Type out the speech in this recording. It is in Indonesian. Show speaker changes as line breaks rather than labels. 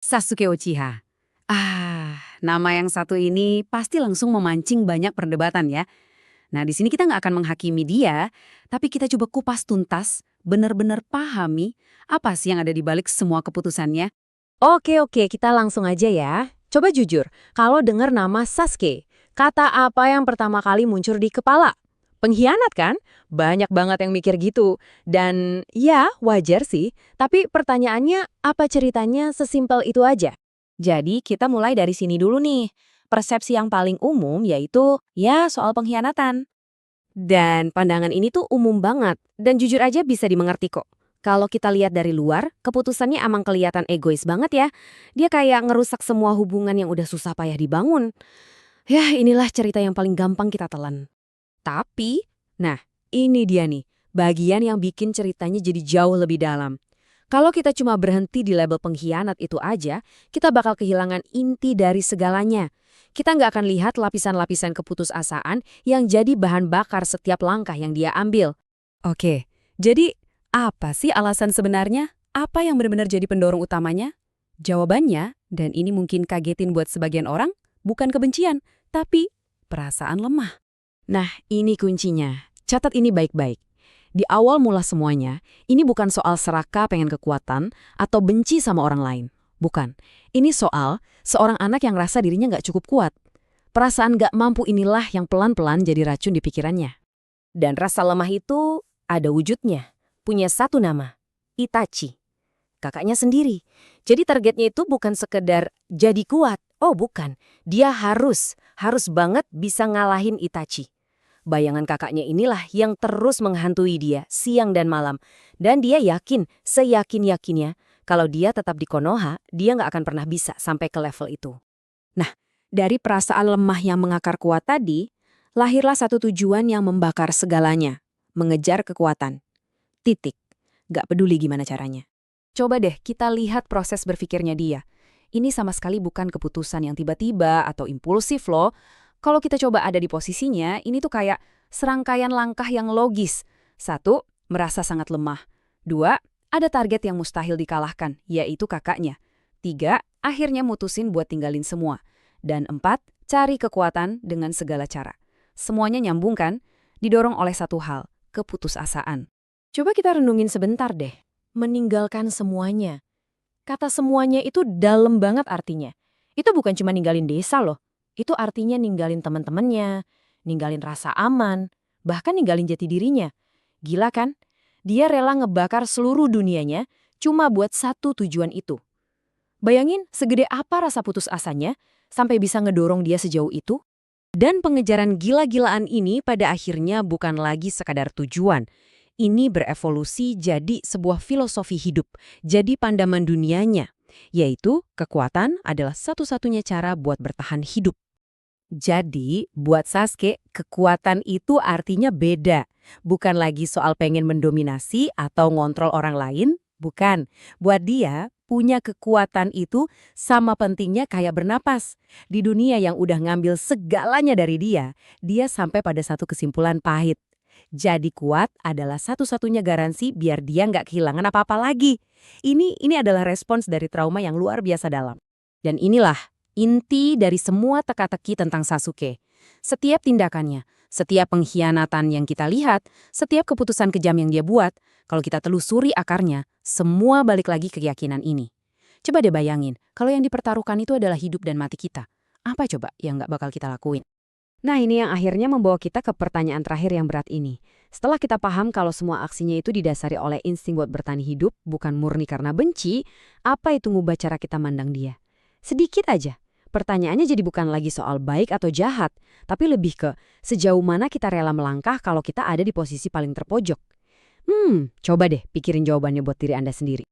Sasuke Uchiha. Nama yang satu ini pasti langsung memancing banyak perdebatan ya. Nah, di sini kita nggak akan menghakimi dia, tapi kita coba kupas tuntas, benar-benar pahami apa sih yang ada di balik semua keputusannya.
Oke, kita langsung aja ya. Coba jujur, kalau dengar nama Sasuke, kata apa yang pertama kali muncul di kepala? Pengkhianat kan? Banyak banget yang mikir gitu. Dan ya, wajar sih. Tapi pertanyaannya, apa ceritanya sesimpel itu aja?
Jadi kita mulai dari sini dulu nih. Persepsi yang paling umum yaitu ya soal pengkhianatan. Dan pandangan ini tuh umum banget dan jujur aja bisa dimengerti kok. Kalau kita lihat dari luar, keputusannya emang kelihatan egois banget ya. Dia kayak ngerusak semua hubungan yang udah susah payah dibangun. Ya inilah cerita yang paling gampang kita telan.
Tapi, nah ini dia nih, bagian yang bikin ceritanya jadi jauh lebih dalam. Kalau kita cuma berhenti di label pengkhianat itu aja, kita bakal kehilangan inti dari segalanya. Kita nggak akan lihat lapisan-lapisan keputusasaan yang jadi bahan bakar setiap langkah yang dia ambil. Oke, jadi apa sih alasan sebenarnya? Apa yang benar-benar jadi pendorong utamanya? Jawabannya, dan ini mungkin kagetin buat sebagian orang, bukan kebencian, tapi perasaan lemah. Nah, ini kuncinya. Catat ini baik-baik. Di awal mula semuanya, ini bukan soal serakah pengen kekuatan atau benci sama orang lain. Bukan. Ini soal seorang anak yang rasa dirinya nggak cukup kuat. Perasaan nggak mampu inilah yang pelan-pelan jadi racun di pikirannya.
Dan rasa lemah itu ada wujudnya. Punya satu nama, Itachi. Kakaknya sendiri. Jadi targetnya itu bukan sekedar jadi kuat. Oh bukan, dia harus banget bisa ngalahin Itachi. Bayangan kakaknya inilah yang terus menghantui dia siang dan malam. Dan dia yakin, seyakin-yakinnya, kalau dia tetap di Konoha, dia nggak akan pernah bisa sampai ke level itu.
Nah, dari perasaan lemah yang mengakar kuat tadi, lahirlah satu tujuan yang membakar segalanya. Mengejar kekuatan. Titik. Gak peduli gimana caranya. Coba deh kita lihat proses berpikirnya dia. Ini sama sekali bukan keputusan yang tiba-tiba atau impulsif loh. Kalau kita coba ada di posisinya, ini tuh kayak serangkaian langkah yang logis. 1, merasa sangat lemah. 2, ada target yang mustahil dikalahkan, yaitu kakaknya. 3, akhirnya mutusin buat tinggalin semua. Dan 4, cari kekuatan dengan segala cara. Semuanya nyambung kan? Didorong oleh satu hal, keputusasaan.
Coba kita renungin sebentar deh. Meninggalkan semuanya. Kata semuanya itu dalam banget artinya. Itu bukan cuma ninggalin desa loh. Itu artinya ninggalin teman-temannya, ninggalin rasa aman, bahkan ninggalin jati dirinya. Gila kan? Dia rela ngebakar seluruh dunianya cuma buat satu tujuan itu. Bayangin segede apa rasa putus asanya sampai bisa ngedorong dia sejauh itu?
Dan pengejaran gila-gilaan ini pada akhirnya bukan lagi sekadar tujuan. Ini berevolusi jadi sebuah filosofi hidup, jadi pandangan dunianya, yaitu kekuatan adalah satu-satunya cara buat bertahan hidup. Jadi, buat Sasuke, kekuatan itu artinya beda. Bukan lagi soal pengen mendominasi atau ngontrol orang lain, bukan. Buat dia, punya kekuatan itu sama pentingnya kayak bernapas. Di dunia yang udah ngambil segalanya dari dia sampai pada satu kesimpulan pahit. Jadi kuat adalah satu-satunya garansi biar dia nggak kehilangan apa-apa lagi. Ini adalah respons dari trauma yang luar biasa dalam. Dan inilah inti dari semua teka-teki tentang Sasuke. Setiap tindakannya, setiap pengkhianatan yang kita lihat, setiap keputusan kejam yang dia buat, kalau kita telusuri akarnya, semua balik lagi ke keyakinan ini. Coba deh bayangin, kalau yang dipertaruhkan itu adalah hidup dan mati kita. Apa coba yang nggak bakal kita lakuin? Nah, ini yang akhirnya membawa kita ke pertanyaan terakhir yang berat ini. Setelah kita paham kalau semua aksinya itu didasari oleh insting buat bertahan hidup, bukan murni karena benci, apa itu ngubah cara kita mandang dia? Sedikit aja. Pertanyaannya jadi bukan lagi soal baik atau jahat, tapi lebih ke sejauh mana kita rela melangkah kalau kita ada di posisi paling terpojok. Coba deh pikirin jawabannya buat diri Anda sendiri.